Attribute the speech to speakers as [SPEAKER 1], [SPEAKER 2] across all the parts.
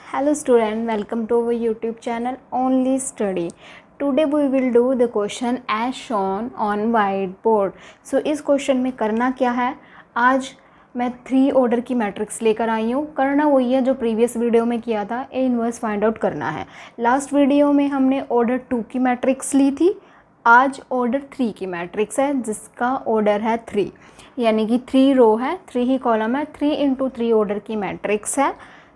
[SPEAKER 1] Hello student, welcome to our YouTube channel Only Study. Today we will do the question as shown on whiteboard. So इस question में करना क्या है, आज मैं 3 ऑर्डर की मैट्रिक्स लेकर आई हूँ। करना वही है जो प्रीवियस वीडियो में किया था, ए इन्वर्स फाइंड आउट करना है। लास्ट वीडियो में हमने ऑर्डर 2 की मैट्रिक्स ली थी, आज ऑर्डर 3 की मैट्रिक्स है जिसका ऑर्डर है 3, यानी कि 3 रो है, 3 ही कॉलम है, 3 इंटू 3 ऑर्डर की मैट्रिक्स है।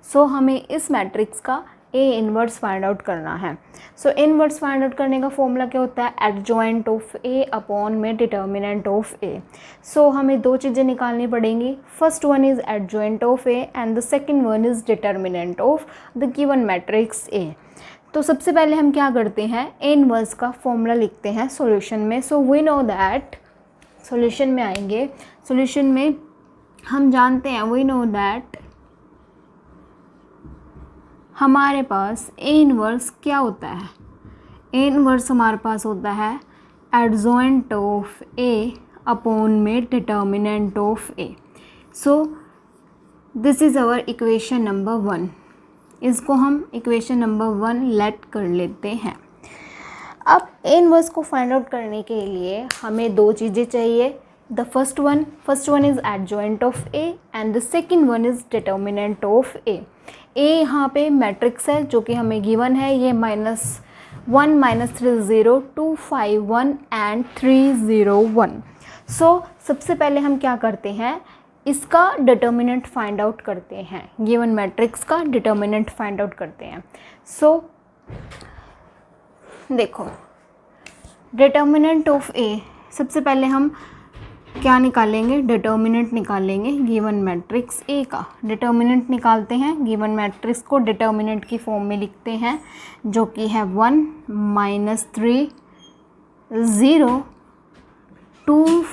[SPEAKER 1] सो हमें इस मैट्रिक्स का ए इन्वर्स फाइंड आउट करना है। सो इन्वर्स फाइंड आउट करने का फॉर्मूला क्या होता है, एडजॉइंट ऑफ ए अपॉन में डिटर्मिनेंट ऑफ ए। सो हमें 2 चीज़ें निकालनी पड़ेंगी। First one is adjoint of A and the second one is determinant of the given matrix ए। तो सबसे पहले हम क्या करते हैं, ए इन्वर्स का फॉर्मूला लिखते हैं सॉल्यूशन में। So we know that, solution में आएंगे, सॉल्यूशन में हम जानते हैं, वी नो दैट हमारे पास ए इन्वर्स क्या होता है, ए इन्वर्स हमारे पास होता है एडजॉइंट ऑफ ए अपॉन में determinant of A. So this is our equation number 1। इसको हम इक्वेशन नंबर 1 लेट कर लेते हैं। अब ए इन्वर्स को फाइंड आउट करने के लिए हमें 2 चीज़ें चाहिए। The first one is adjoint of A and the second one is determinant of A. A यहाँ पे मैट्रिक्स है जो कि हमें गिवन है, ये -1 -3 0 2 5 1 एंड 3 0 1। सो सबसे पहले हम क्या करते हैं, इसका डिटर्मिनेंट फाइंड आउट करते हैं, गिवन मैट्रिक्स का डिटर्मिनेंट फाइंड आउट करते हैं। सो देखो, डिटर्मिनेंट ऑफ ए, सबसे पहले हम क्या निकालेंगे, डिटर्मिनेंट निकालेंगे गिवन मैट्रिक्स ए का। डिटर्मिनेंट निकालते हैं, गिवन मैट्रिक्स को डिटर्मिनेंट की फॉर्म में लिखते हैं जो कि है 1 -3 0 2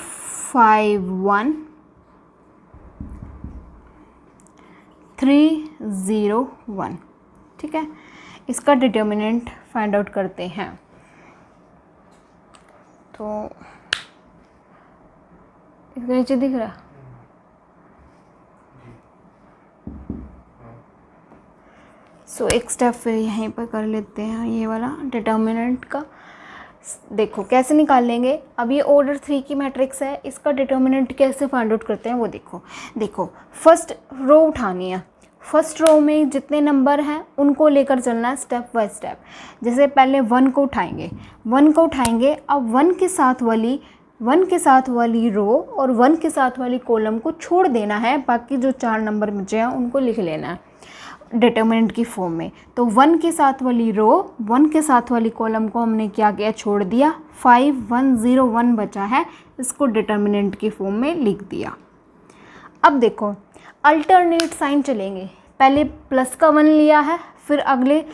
[SPEAKER 1] 5 1 3 0 1। ठीक है, इसका डिटर्मिनेंट फाइंड आउट करते हैं। तो इसके नीचे दिख रहा, सो एक स्टेप फिर यहीं पर कर लेते हैं, ये वाला डिटर्मिनेंट का। देखो कैसे निकालेंगे, अब ये ऑर्डर 3 की मैट्रिक्स है, इसका डिटर्मिनेंट कैसे फाइंड आउट करते हैं वो देखो फर्स्ट रो उठानी है, फर्स्ट रो में जितने नंबर हैं उनको लेकर चलना है स्टेप बाय स्टेप। जैसे पहले 1 को उठाएंगे, अब 1 के साथ वाली रो और 1 के साथ वाली कॉलम को छोड़ देना है, बाकी जो 4 नंबर बचे हैं उनको लिख लेना है डिटर्मिनेंट की फॉर्म में। तो 1 के साथ वाली रो, 1 के साथ वाली कॉलम को हमने क्या किया, छोड़ दिया, 5 1 0 1 बचा है, इसको डिटर्मिनेंट की फॉर्म में लिख दिया। अब देखो अल्टरनेट साइन चलेंगे, पहले प्लस का 1 लिया है, फिर अगले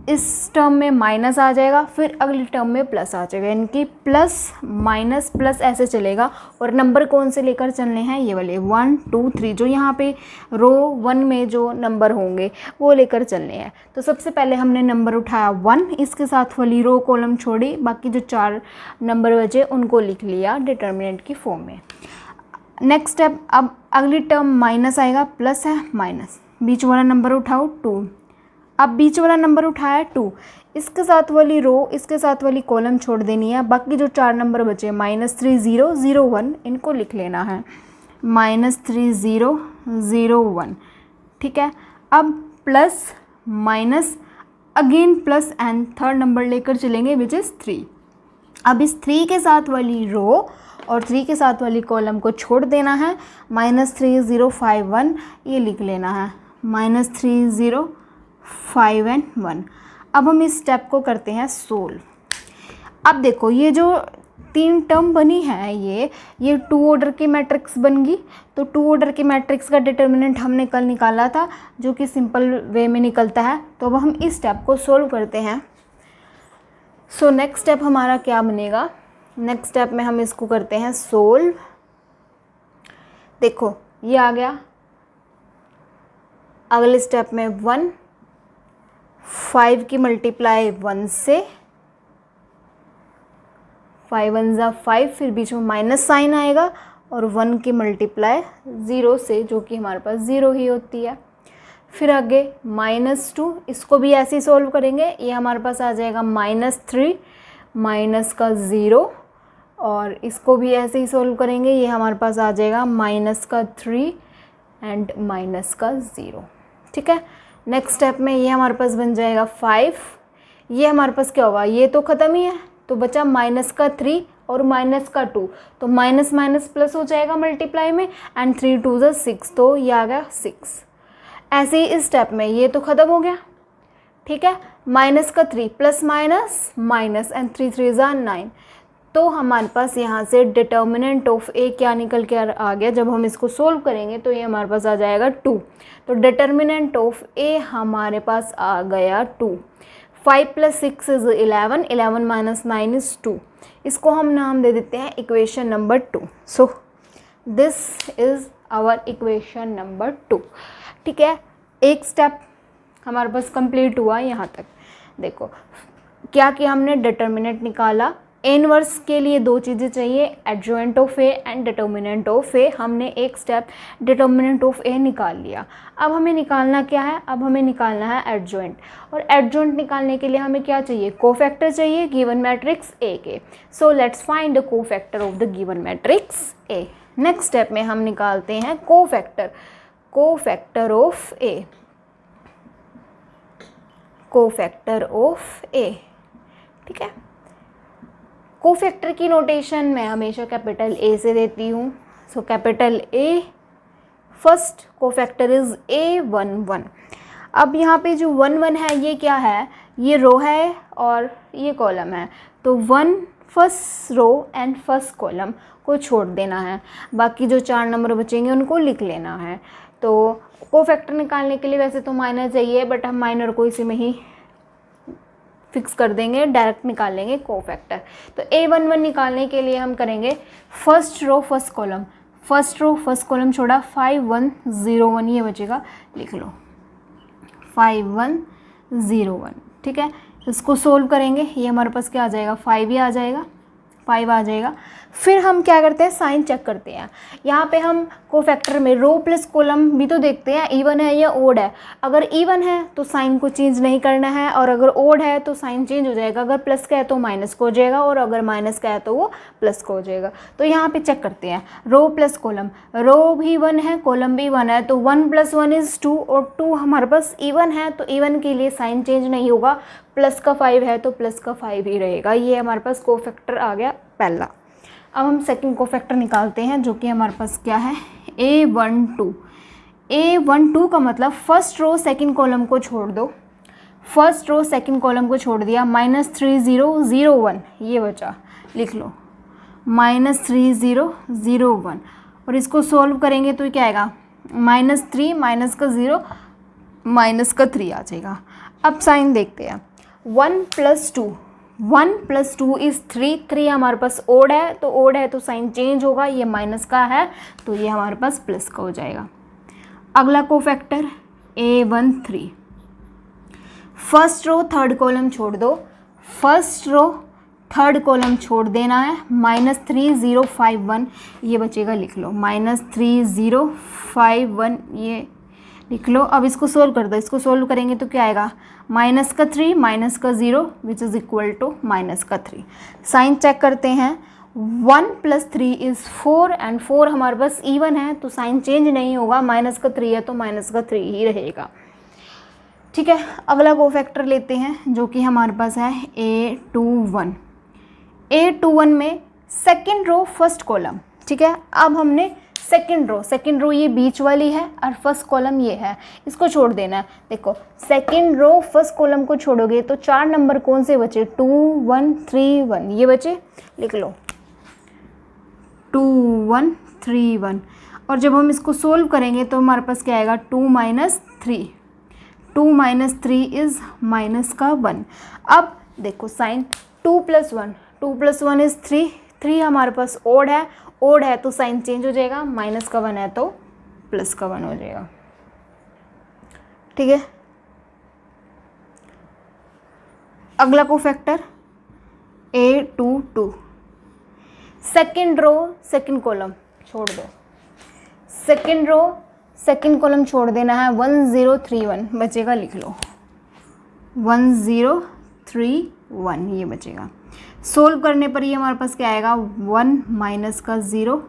[SPEAKER 1] इस टर्म में माइनस आ जाएगा, फिर अगली टर्म में प्लस आ जाएगा, यानी कि प्लस माइनस प्लस ऐसे चलेगा। और नंबर कौन से लेकर चलने हैं, ये वाले 1 2 3, जो यहाँ पे रो 1 में जो नंबर होंगे वो लेकर चलने हैं। तो सबसे पहले हमने नंबर उठाया 1, इसके साथ वाली रो कॉलम छोड़ी, बाकी जो 4 नंबर बचे उनको लिख लिया डिटर्मिनेंट की फॉर्म में। नेक्स्ट स्टेप, अब अगली टर्म माइनस आएगा, प्लस है माइनस, बीच वाला नंबर उठाओ 2, अब बीच वाला नंबर उठाया 2, इसके साथ वाली रो, इसके साथ वाली कॉलम छोड़ देनी है, बाकी जो 4 नंबर बचे -3 0 0 1 इनको लिख लेना है, -3 0 0 1। ठीक है, अब plus minus again plus and third number लेकर चलेंगे विच इज़ 3। अब इस 3 के साथ वाली रो और 3 के साथ वाली कॉलम को छोड़ देना है, -3 0 5 1 ये लिख लेना है, -3 0 5 and 1। अब हम इस स्टेप को करते हैं सोल्व। अब देखो ये जो 3 टर्म बनी है, ये 2 ऑर्डर की मैट्रिक्स बन गई। तो 2 ऑर्डर की मैट्रिक्स का डिटर्मिनेंट हमने कल निकाला था, जो कि सिंपल वे में निकलता है। तो अब हम इस स्टेप को सोल्व करते हैं। सो नेक्स्ट स्टेप हमारा क्या बनेगा, नेक्स्ट स्टेप में हम इसको करते हैं सोल्व। देखो ये आ गया, अगले स्टेप में 1 5 की मल्टीप्लाई 1 से, 5 1 ज़ा 5, फिर बीच में माइनस साइन आएगा, और 1 की मल्टीप्लाई 0 से, जो कि हमारे पास 0 ही होती है। फिर आगे -2, इसको भी ऐसे ही सोल्व करेंगे, ये हमारे पास आ जाएगा -3 माइनस का 0, और इसको भी ऐसे ही सोल्व करेंगे, ये हमारे पास आ जाएगा -3 एंड -0। ठीक है, नेक्स्ट स्टेप में ये हमारे पास बन जाएगा 5, ये हमारे पास क्या होगा, ये तो ख़त्म ही है, तो बचा -3 और -2, तो माइनस माइनस प्लस हो जाएगा मल्टीप्लाई में, एंड 3 2 ज़ा 6, तो ये आ गया 6। ऐसे ही इस स्टेप में ये तो ख़त्म हो गया। ठीक है, -3 प्लस माइनस माइनस, एंड 3 3 ज़ा 9, तो हमारे पास यहाँ से डिटर्मिनेंट ऑफ ए क्या निकल के आ गया, जब हम इसको सोल्व करेंगे तो ये हमारे पास आ जाएगा 2, तो डिटर्मिनेंट ऑफ ए हमारे पास आ गया 2। 5 + 6 इज़ 11, 11 - 9 इज़ 2, इसको हम नाम दे देते हैं equation number 2। So this is our equation number 2। ठीक है, एक स्टेप हमारे पास कंप्लीट हुआ यहाँ तक। देखो क्या किया हमने, डिटर्मिनेंट निकाला। इनवर्स के लिए दो चीज़ें चाहिए, adjoint of A and determinant of A. हमने एक स्टेप डिटर्मिनेंट ऑफ ए निकाल लिया। अब हमें निकालना क्या है, अब हमें निकालना है एडजॉइंट, और एडजॉइंट निकालने के लिए हमें क्या चाहिए, कोफैक्टर चाहिए गिवन मैट्रिक्स ए के। So let's find the cofactor of the given matrix A. Next step में हम निकालते हैं cofactor of A, cofactor of A. ठीक है, कोफैक्टर की नोटेशन मैं हमेशा कैपिटल ए से देती हूँ। So capital A, first cofactor is A11। अब यहाँ पे जो 1 1 है ये क्या है, ये रो है और ये कॉलम है, तो 1 first row and first column को छोड़ देना है, बाकी जो 4 नंबर बचेंगे उनको लिख लेना है। तो कोफैक्टर निकालने के लिए वैसे तो माइनर चाहिए, बट हम माइनर को इसी में ही फिक्स कर देंगे, डायरेक्ट निकाल लेंगे कोफैक्टर। तो A11 निकालने के लिए हम करेंगे first row first column, first row first column छोड़ा, 5 1 0 1 ये बचेगा, लिख लो 5 1 0 1। ठीक है, इसको सोल्व करेंगे, ये हमारे पास क्या आ जाएगा, 5 ही आ जाएगा, 5 आ जाएगा। फिर हम क्या करते हैं, साइन चेक करते हैं। यहाँ पे हम कोफैक्टर में रो प्लस कॉलम भी तो देखते हैं, इवन है या ओड है। अगर इवन है तो साइन को चेंज नहीं करना है, और अगर ओड है तो साइन चेंज हो जाएगा। अगर प्लस का है तो माइनस को हो जाएगा, और अगर माइनस का है तो वो प्लस को हो जाएगा। तो यहाँ पे चेक करते हैं रो प्लस कॉलम, रो भी 1 है कॉलम भी 1 है, तो 1 + 1 इज़ 2, और 2 हमारे पास इवन है, तो इवन के लिए साइन चेंज नहीं होगा। प्लस का 5 है तो प्लस का 5 ही रहेगा। ये हमारे पास कोफैक्टर आ गया पहला। अब हम सेकंड कोफैक्टर निकालते हैं, जो कि हमारे पास क्या है, A12। A12 का मतलब फर्स्ट रो सेकंड कॉलम को छोड़ दो, फर्स्ट रो सेकंड कॉलम को छोड़ दिया, -3 0 0 1 ये बचा, लिख लो -3 0 0 1, और इसको सोल्व करेंगे तो क्या आएगा, -3 माइनस का 0 माइनस का 3 आ जाएगा। अब साइन देखते हैं, 1 + 2, 1 + 2 इज़ 3, 3 हमारे पास ओड है, तो ओड है तो साइन चेंज होगा, ये माइनस का है तो ये हमारे पास प्लस का हो जाएगा। अगला cofactor A13, first row third column छोड़ दो, फर्स्ट रो थर्ड कॉलम छोड़ देना है, -3 0 5 1 ये बचेगा, लिख लो -3 0 5 1 ये लिख लो। अब इसको सोल्व कर दो, इसको सोल्व करेंगे तो क्या आएगा, -3 माइनस का 0 which is equal to -3। Sign check करते हैं, 1 + 3 इज़ 4, एंड 4 हमारे पास इवन है तो साइन चेंज नहीं होगा, -3 है तो -3 ही रहेगा। ठीक है, अगला कोफैक्टर लेते हैं जो कि हमारे पास है A21। A21 में सेकेंड रो फर्स्ट कॉलम। ठीक है, अब हमने सेकेंड रो ये बीच वाली है और फर्स्ट कॉलम ये है, इसको छोड़ देना है। देखो सेकेंड रो फर्स्ट कॉलम को छोड़ोगे तो 4 नंबर कौन से बचे, 2 1 3 1 ये बचे, लिख लो 2 1 3 1। और जब हम इसको सोल्व करेंगे तो हमारे पास क्या आएगा, 2 - 3, 2 - 3 इज़ -1। अब देखो साइन 2 + 1, 2 + 1 इज़ 3, 3 हमारे पास ओड है तो साइन चेंज हो जाएगा, -1 है तो +1 हो जाएगा। ठीक है, अगला cofactor A22, second row second column छोड़ दो, सेकेंड रो सेकंड कॉलम छोड़ देना है 1031 बचेगा, लिख लो 1031 ये बचेगा। सोल्व करने पर ये हमारे पास क्या आएगा 1 माइनस का 0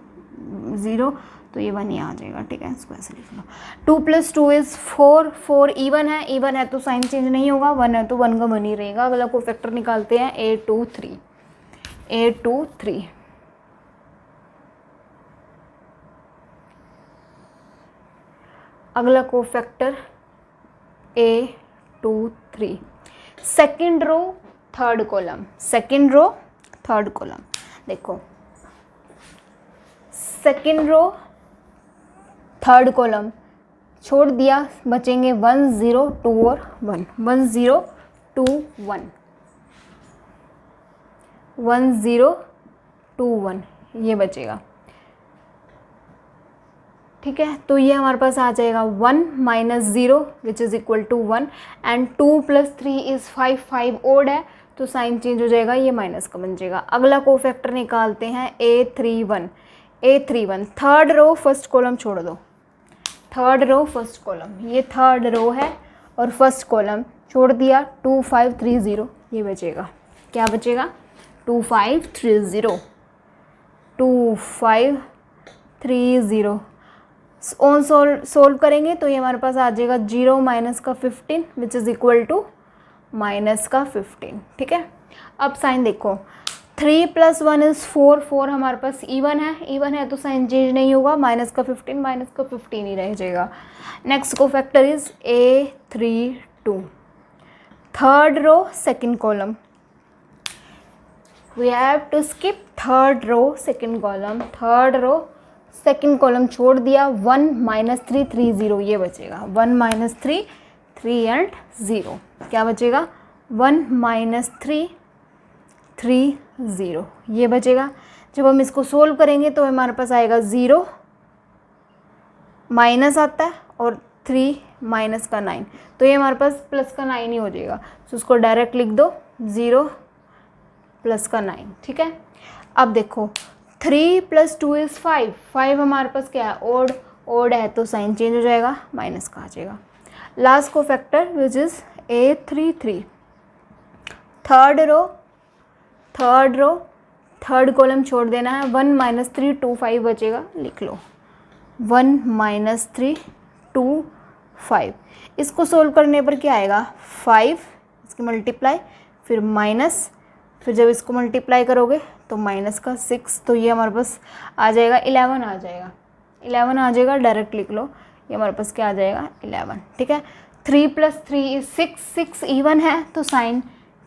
[SPEAKER 1] 0 तो ये 1 ही आ जाएगा। ठीक है, इसको ऐसे लिख लो 2 + 2 इज़ 4 4 इवन है तो साइन चेंज नहीं होगा, 1 है तो 1 का 1 ही रहेगा। अगला कोफैक्टर निकालते हैं A23 अगला cofactor A23 second row third column देखो सेकेंड रो थर्ड कॉलम छोड़ दिया, बचेंगे 1 0 2 और 1 1 0 2 1 1 0 2 1 ये बचेगा। ठीक है, तो ये हमारे पास आ जाएगा 1 minus 0 which is equal to 1 and 2 + 3 is 5 5 odd है तो साइन चेंज हो जाएगा, ये माइनस का बन जाएगा। अगला कोफैक्टर निकालते हैं A31 third row first column छोड़ दो, थर्ड रो फर्स्ट कॉलम, ये थर्ड रो है और फर्स्ट कॉलम छोड़ दिया 2530 ये बचेगा। क्या बचेगा 2530 2530 ऑन सोल्व करेंगे तो ये हमारे पास आ जाएगा 0 माइनस का 15 which is equal to minus का 15। ठीक है, अब साइन देखो 3 + 1 इज़ 4 4 हमारे पास इवन है तो साइन चेंज नहीं होगा, माइनस का 15 ही रह जाएगा। Next cofactor is A32 third row second column, we have to skip third row second column छोड़ दिया 1 माइनस 3 3 0 ये बचेगा 1 माइनस 3 3 एंड 0 क्या बचेगा 1 माइनस 3 3 0 ये बचेगा। जब हम इसको सोल्व करेंगे तो हमारे पास आएगा 0 माइनस आता है और 3 माइनस का 9 तो ये हमारे पास प्लस का 9 ही हो जाएगा, तो उसको डायरेक्ट लिख दो 0 प्लस का 9। ठीक है, अब देखो 3 + 2 इज़ 5 5 हमारे पास क्या है ओड है तो साइन चेंज हो जाएगा, माइनस का आ जाएगा। Last cofactor which is A33 third column छोड़ देना है 1 माइनस 3 2 5 बचेगा, लिख लो 1 माइनस 3 2 5। इसको सोल्व करने पर क्या आएगा 5 इसकी मल्टीप्लाई फिर माइनस, फिर जब इसको मल्टीप्लाई करोगे तो माइनस का 6 तो ये हमारे पास आ जाएगा 11 आ जाएगा डायरेक्ट लिख लो, ये हमारे पास क्या आ जाएगा 11। ठीक है, 3 + 3 इज़ 6 इवन है तो साइन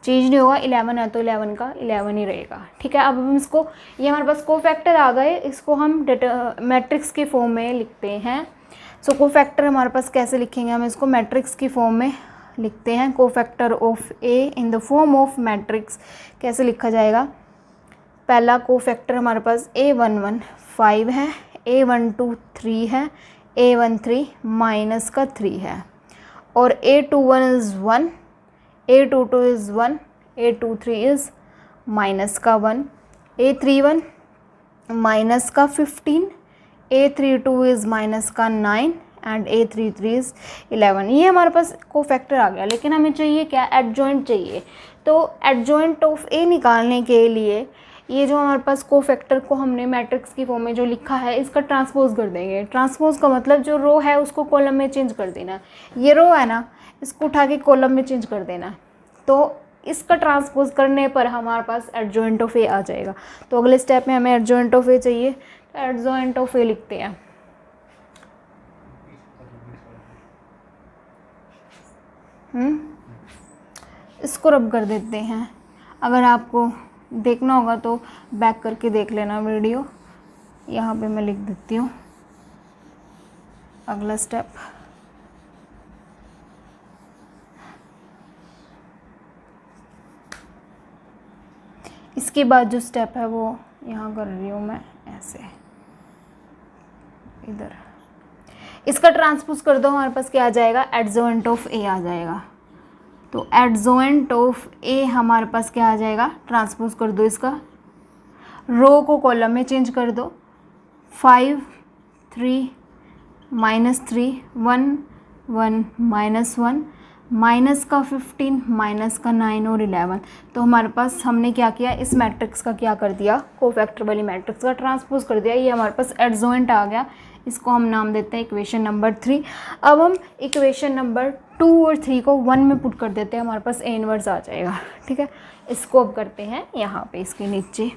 [SPEAKER 1] चेंज नहीं होगा, 11 है तो 11 का 11 ही रहेगा। ठीक है, अब हम इसको ये हमारे पास कोफैक्टर आ गए, इसको हम मैट्रिक्स के फॉर्म में लिखते हैं। सो कोफैक्टर हमारे पास कैसे लिखेंगे, हम इसको मैट्रिक्स की फॉर्म में लिखते हैं। Cofactor of A in the form of matrix कैसे लिखा जाएगा, पहला कोफैक्टर हमारे पास A11 5 है, A12 3 है, A13 माइनस का 3 है और A21 is 1, A22 is 1, A23 is minus का 1, A31 माइनस का 15, A32 इज़ माइनस का 9 एंड A33 इज़ 11। ये हमारे पास कोफैक्टर आ गया, लेकिन हमें चाहिए क्या एडजॉइंट चाहिए। तो एडजॉइंट ऑफ ए निकालने के लिए ये जो हमारे पास कोफैक्टर को हमने मैट्रिक्स की फॉर्म में जो लिखा है इसका ट्रांसपोज कर देंगे। ट्रांसपोज का मतलब जो रो है उसको कॉलम में चेंज कर देना, ये रो है ना इसको उठा के कॉलम में चेंज कर देना, तो इसका ट्रांसपोज करने पर हमारे पास एडजॉइंट ऑफ ए आ जाएगा। तो अगले स्टेप में हमें एडजॉइंट ऑफ ए चाहिए, तो एडजॉइंट ऑफ ए लिखते हैं। इसको रब कर देते हैं, अगर आपको देखना होगा तो बैक करके देख लेना वीडियो, यहाँ पे मैं लिख देती हूँ अगला स्टेप। इसके बाद जो स्टेप है वो यहाँ कर रही हूँ मैं ऐसे, इधर इसका ट्रांसपोज कर दो, हमारे पास क्या आ जाएगा एडजॉइंट ऑफ ए आ जाएगा। तो एडजॉइंट ऑफ ए हमारे पास क्या आ जाएगा, ट्रांसपोज कर दो इसका, रो को कॉलम में चेंज कर दो, 5 3 -3, 1 1 -1, माइनस का 15, माइनस का 9 और 11। तो हमारे पास हमने क्या किया, इस मैट्रिक्स का क्या कर दिया, कोफैक्टर वाली मैट्रिक्स का ट्रांसपोज कर दिया। ये हमारे पास एडजॉइंट आ गया, इसको हम नाम देते हैं इक्वेशन नंबर 3। अब हम इक्वेशन नंबर 2 और 3 को 1 में पुट कर देते हैं, हमारे पास ए इनवर्स आ जाएगा। ठीक है, इसको अब करते हैं यहाँ पे इसके नीचे।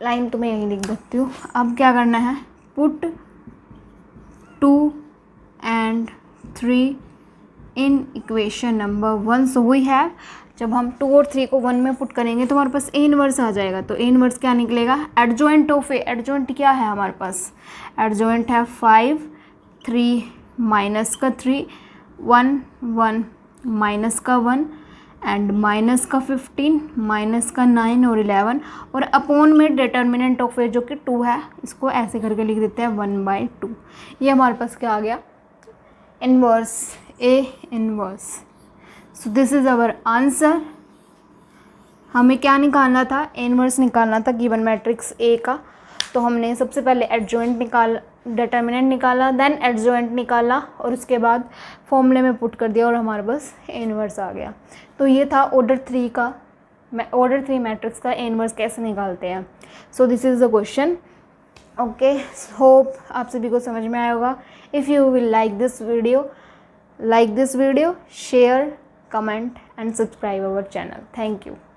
[SPEAKER 1] लाइन तो मैं यहीं लिख देती हूँ। अब क्या करना है, put 2 and 3 in equation number 1। So we have, जब हम 2 और 3 को 1 में पुट करेंगे तो हमारे पास ए इनवर्स आ जाएगा। तो ए इनवर्स क्या निकलेगा, एडजॉइंट ऑफ ए। एडजॉइंट क्या है हमारे पास, एडजॉइंट है 5 3 माइनस का 3 1 1 माइनस का 1 एंड माइनस का 15, माइनस का 9 और 11 और अपॉन में डिटर्मिनेंट ऑफ ए जो कि 2 है। इसको ऐसे करके लिख देते हैं 1/2। ये हमारे पास क्या आ गया, inverse, A inverse. So this is our answer. हमें क्या निकालना था, ए इनवर्स निकालना था गिवन मैट्रिक्स ए का। तो हमने सबसे पहले एडजॉइंट निकाल, डिटर्मिनेंट निकाला, देन एडजॉइंट निकाला और उसके बाद फॉर्मूले में पुट कर दिया और हमारे पास ए इनवर्स आ गया। तो ये था ऑर्डर 3 का, ऑर्डर 3 मैट्रिक्स का ए इनवर्स कैसे निकालते हैं। सो this is the question. Okay, hope आप सभी को समझ में आया होगा। If you will like this video, share, comment and subscribe our channel. Thank you.